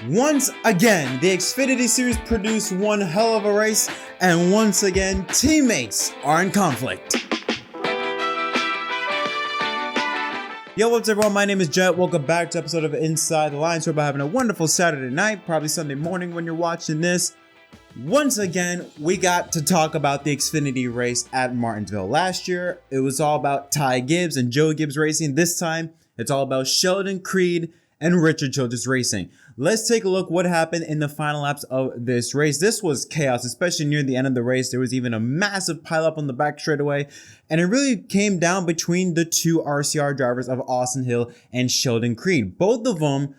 Once again, the Xfinity Series produced one hell of a race, and once again, teammates are in conflict. Yo, what's up everyone? My name is Jett. Welcome back to an episode of Inside the Lines. Hope you're having a wonderful Saturday night, probably Sunday morning when you're watching this. Once again, we got to talk about the Xfinity race at Martinsville. Last year, it was all about Ty Gibbs and Joe Gibbs racing. This time, it's all about Sheldon Creed and Richard Childress racing. Let's take a look what happened in the final laps of this race. This was chaos, especially near the end of the race. There was even a massive pileup on the back straightaway, and it really came down between the two RCR drivers of Austin Hill and Sheldon Creed. Both of them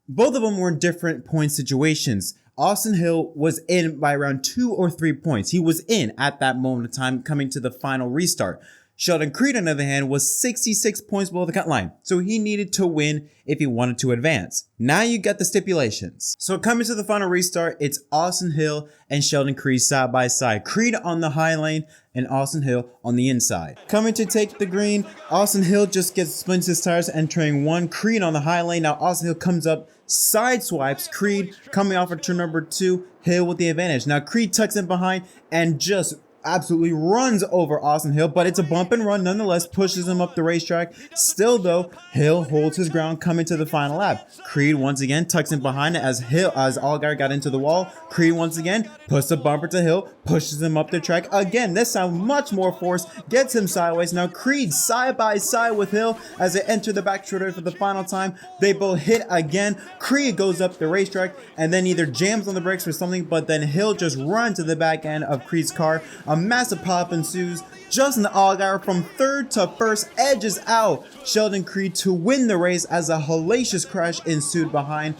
were in different point situations. Austin Hill was in by around 2 or 3 points. He was in at that moment of time coming to the final restart. Sheldon Creed, on the other hand, was 66 points below the cut line, so he needed to win if he wanted to advance. Now you got the stipulations. So coming to the final restart, it's Austin Hill and Sheldon Creed side by side. Creed on the high lane and Austin Hill on the inside. Coming to take the green, Austin Hill just spins his tires entering one. Creed on the high lane. Now Austin Hill comes up, side swipes Creed coming off of turn number 2. Hill with the advantage. Now Creed tucks in behind and just absolutely runs over Austin Hill, but it's a bump and run nonetheless, pushes him up the racetrack. Still though, Hill holds his ground coming to the final lap. Creed once again tucks in behind it as Allgaier got into the wall. Creed once again puts a bumper to Hill, pushes him up the track. Again, this time much more force, gets him sideways. Now Creed side by side with Hill as they enter the back straightaway for the final time. They both hit again. Creed goes up the racetrack and then either jams on the brakes or something, but then Hill just runs to the back end of Creed's car. A massive pop ensues. Justin Allgaier from third to first edges out Sheldon Creed to win the race as a hellacious crash ensued behind.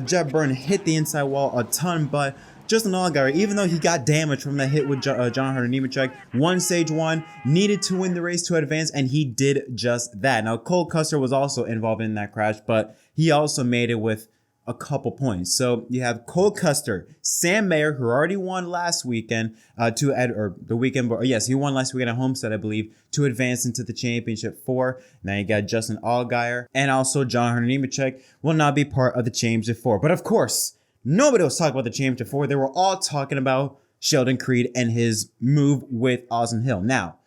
Jett hit the inside wall a ton, but Justin Allgaier, even though he got damaged from that hit with John Hunter Nemechek, won stage 1, needed to win the race to advance, and he did just that. Now, Cole Custer was also involved in that crash, but he also made it with a couple points. So you have Cole Custer, Sam Mayer, who already won last weekend he won last weekend at Homestead, I believe, to advance into the championship 4. Now you got Justin Allgaier and also John Hunter Nemechek will not be part of the championship 4. But of course, nobody was talking about the championship 4. They were all talking about Sheldon Creed and his move with Austin Hill. Now,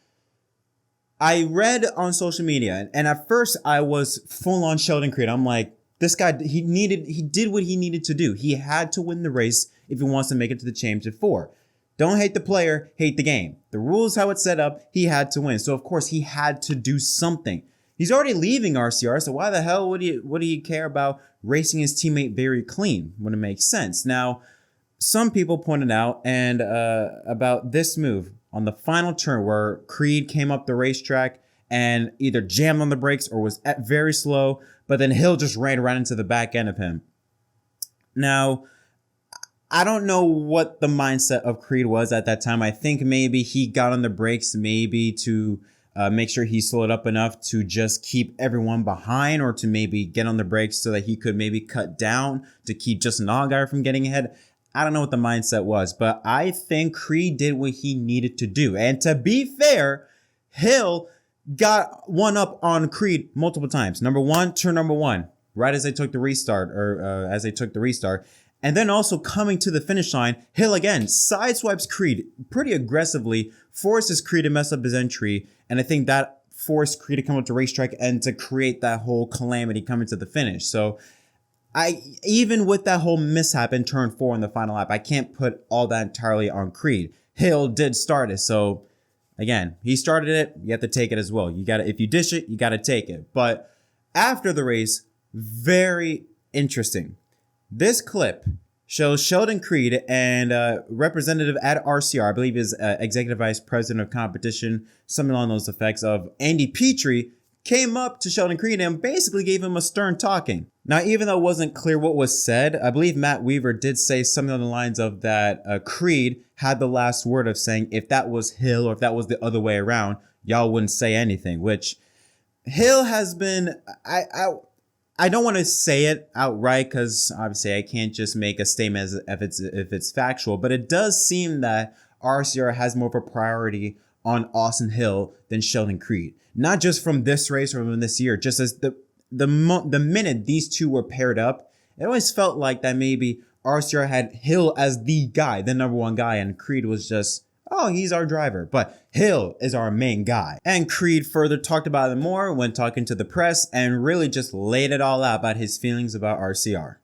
I read on social media, and at first I was full on Sheldon Creed. I'm like, this guy, he did what he needed to do. He had to win the race if he wants to make it to the championship 4. Don't hate the player, hate the game. The rules, how it's set up, he had to win. So of course he had to do something. He's already leaving RCR, so why the hell would he care about racing his teammate very clean when it makes sense? Now, some people pointed out about this move on the final turn where Creed came up the racetrack and either jammed on the brakes or was very slow, but then Hill just ran right into the back end of him. Now, I don't know what the mindset of Creed was at that time. I think maybe he got on the brakes maybe to make sure he slowed up enough to just keep everyone behind, or to maybe get on the brakes so that he could maybe cut down to keep Justin Allgaier from getting ahead. I don't know what the mindset was, but I think Creed did what he needed to do. And to be fair, Hill got one up on Creed multiple times. Turn number one, right as they took the restart, and then also coming to the finish line, Hill again sideswipes Creed pretty aggressively, forces Creed to mess up his entry, and I think that forced Creed to come up to racetrack and to create that whole calamity coming to the finish. So even with that whole mishap in turn 4 in the final lap, I can't put all that entirely on Creed. Hill did start it, so again, he started it, you have to take it as well. If you dish it, you got to take it. But after the race, very interesting. This clip shows Sheldon Creed and representative at RCR, I believe is executive vice president of competition, something along those effects, of Andy Petrie, came up to Sheldon Creed and basically gave him a stern talking. Now, even though it wasn't clear what was said, I believe Matt Weaver did say something on the lines of that Creed had the last word of saying if that was Hill or if that was the other way around, y'all wouldn't say anything, which Hill has been, I don't want to say it outright because obviously I can't just make a statement as if it's factual, but it does seem that RCR has more of a priority on Austin Hill than Sheldon Creed. Not just from this race or from this year, just as the minute these two were paired up it always felt like that maybe RCR had Hill as the guy, the number one guy, and Creed was just, oh, he's our driver, but Hill is our main guy. And Creed further talked about it more when talking to the press and really just laid it all out about his feelings about RCR.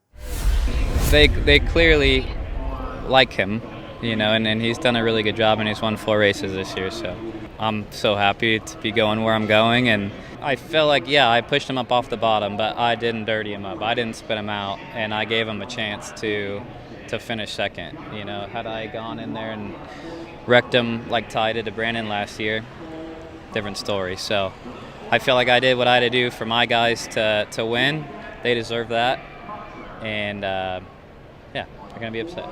They clearly like him, you know, and he's done a really good job, and he's won 4 races this year, so I'm so happy to be going where I'm going. And I feel like, yeah, I pushed him up off the bottom, but I didn't dirty him up. I didn't spit him out, and I gave him a chance to finish second. You know, had I gone in there and wrecked him like Ty did to Brandon last year, different story. So I feel like I did what I had to do for my guys to win. They deserve that, and yeah, they're going to be upset.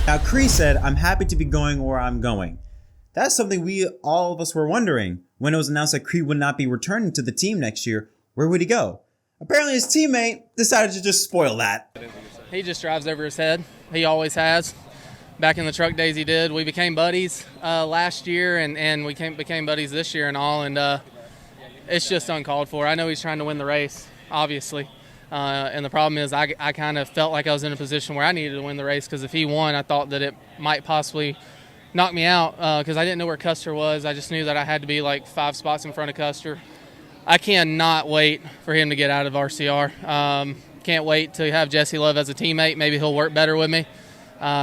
Now, Creed said, I'm happy to be going where I'm going. That's something all of us were wondering when it was announced that Creed would not be returning to the team next year. Where would he go? Apparently his teammate decided to just spoil that. He just drives over his head. He always has. Back in the truck days he did. We became buddies last year, and we became buddies this year and all, and it's just uncalled for. I know he's trying to win the race, obviously. And the problem is I kind of felt like I was in a position where I needed to win the race, because if he won, I thought that it might possibly knock me out, because I didn't know where Custer was. I just knew that I had to be like 5 spots in front of Custer. I cannot wait for him to get out of RCR. Can't wait to have Jesse Love as a teammate. Maybe he'll work better with me.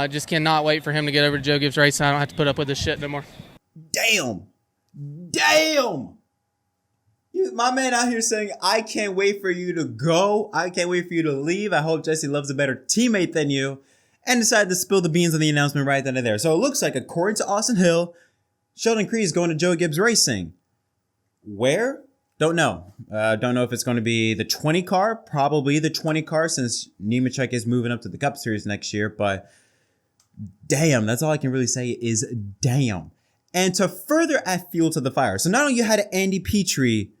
Just cannot wait for him to get over to Joe Gibbs Racing. I don't have to put up with this shit no more. Damn. My man out here saying, I can't wait for you to go. I can't wait for you to leave. I hope Jesse Love's a better teammate than you. And decided to spill the beans on the announcement right then and there. So it looks like, according to Austin Hill, Sheldon Creed is going to Joe Gibbs Racing. Where? Don't know. Don't know if it's going to be the 20 car. Probably the 20 car, since Nemechek is moving up to the Cup Series next year. But damn, that's all I can really say is damn. And to further add fuel to the fire. So not only you had Andy Petrie,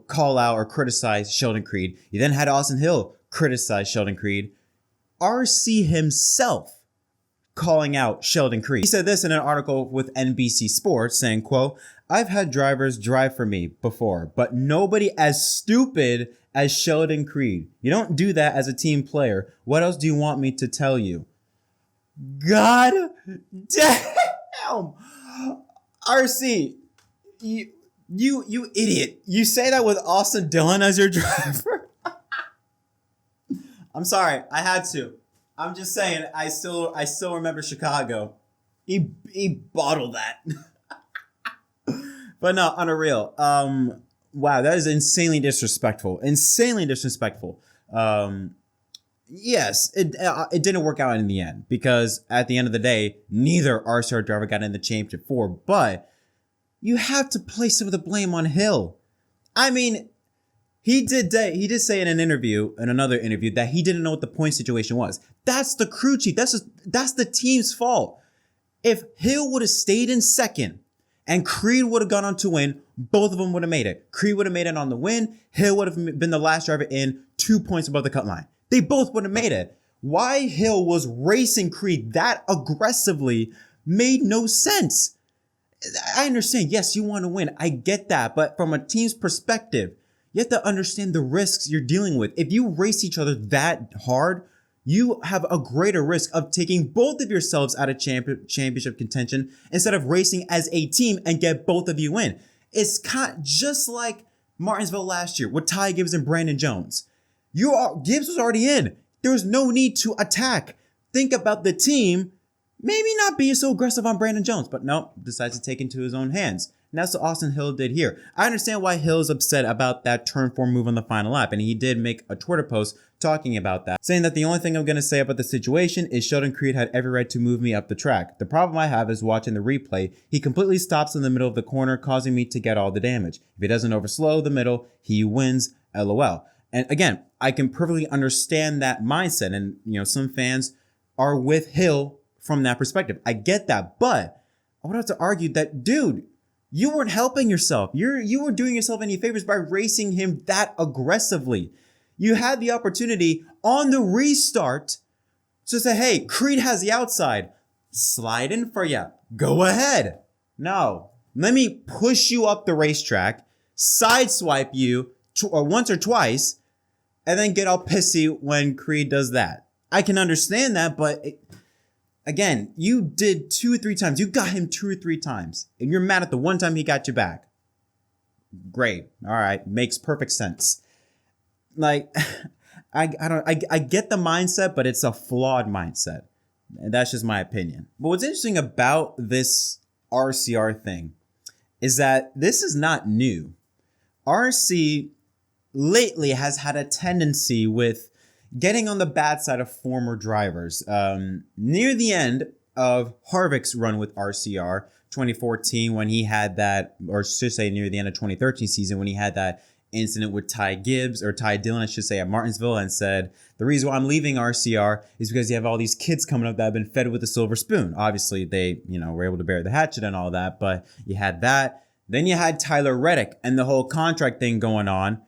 call out or criticize Sheldon Creed, you then had Austin Hill criticize Sheldon Creed. RC himself calling out Sheldon Creed. He said this in an article with NBC Sports, saying, quote, I've had drivers drive for me before, but nobody as stupid as Sheldon Creed. You don't do that as a team player. What else do you want me to tell you? God damn. RC, you idiot. You say that with Austin Dillon as your driver? I'm sorry, I had to. I'm just saying, I still remember Chicago. He bottled that. But no, on a real, wow, that is insanely disrespectful. Yes, it didn't work out in the end, because at the end of the day, neither RCR driver got in the championship four. But you have to place some of the blame on Hill. I mean, He did say in another interview, that he didn't know what the point situation was. That's the crew chief. That's the team's fault. If Hill would have stayed in second and Creed would have gone on to win, both of them would have made it. Creed would have made it on the win. Hill would have been the last driver in, 2 points above the cut line. They both would have made it. Why Hill was racing Creed that aggressively made no sense. I understand. Yes, you want to win. I get that. But from a team's perspective, you have to understand the risks you're dealing with. If you race each other that hard, you have a greater risk of taking both of yourselves out of championship contention instead of racing as a team and get both of you in. It's kind of just like Martinsville last year with Ty Gibbs and Brandon Jones. Gibbs was already in. There was no need to attack. Think about the team. Maybe not being so aggressive on Brandon Jones, but no, decides to take it into his own hands. And that's what Austin Hill did here. I understand why Hill's upset about that turn 4 move on the final lap, and he did make a Twitter post talking about that, saying that the only thing I'm going to say about the situation is Sheldon Creed had every right to move me up the track. The problem I have is watching the replay. He completely stops in the middle of the corner, causing me to get all the damage. If he doesn't overslow the middle, he wins, LOL. And again, I can perfectly understand that mindset, and some fans are with Hill from that perspective. I get that, but I would have to argue that, dude, you weren't helping yourself. You were doing yourself any favors by racing him that aggressively. You had the opportunity on the restart to say, hey, Creed has the outside. Slide in for you. Go ahead. No, let me push you up the racetrack, sideswipe you once or twice, and then get all pissy when Creed does that. I can understand that, but again, you did 2 or 3 times. You got him 2 or 3 times, and you're mad at the one time he got you back. Great. All right. Makes perfect sense. Like, I get the mindset, but it's a flawed mindset. And that's just my opinion. But what's interesting about this RCR thing is that this is not new. RC lately has had a tendency with getting on the bad side of former drivers. Near the end of Harvick's run with RCR, 2014, when he had that, or should say near the end of 2013 season, when he had that incident with Ty Dillon, I should say, at Martinsville, and said, the reason why I'm leaving RCR is because you have all these kids coming up that have been fed with a silver spoon. Obviously, they, were able to bear the hatchet and all that, but you had that. Then you had Tyler Reddick and the whole contract thing going on.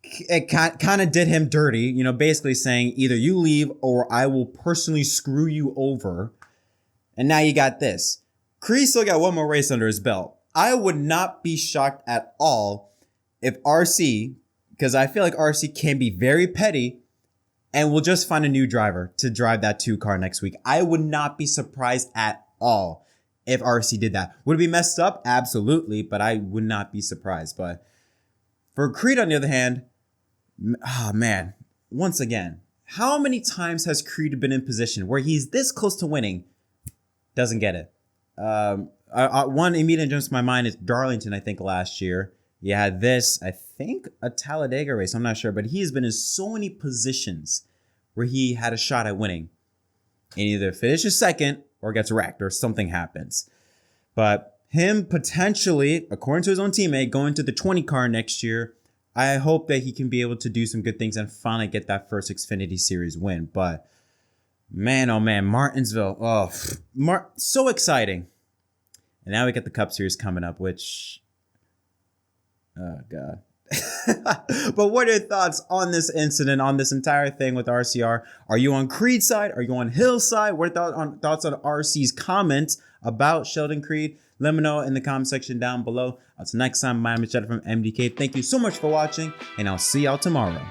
It kind of did him dirty, basically saying either you leave or I will personally screw you over. And now you got this. Creed still got one more race under his belt. I would not be shocked at all if RC, because I feel like RC can be very petty and will just find a new driver to drive that 2 car next week. I would not be surprised at all if RC did that. Would it be messed up? Absolutely, but I would not be surprised. But for Creed, on the other hand, oh man, once again, how many times has Creed been in position where he's this close to winning, doesn't get it? One immediate jumps to my mind is Darlington, I think, last year. You had this, I think, a Talladega race. I'm not sure, but he has been in so many positions where he had a shot at winning and either finishes second or gets wrecked or something happens. But him potentially, according to his own teammate, going to the 20 car next year, I hope that he can be able to do some good things and finally get that first Xfinity Series win. But man, oh man, Martinsville, so exciting. And now we get the Cup Series coming up, which, oh God. But what are your thoughts on this incident, on this entire thing with RCR? Are you on Creed's side? Are you on Hill's side? What are thoughts on RC's comments about Sheldon Creed? Let me know in the comment section down below. Until next time, my name is Jett from MDK. Thank you so much for watching, and I'll see y'all tomorrow.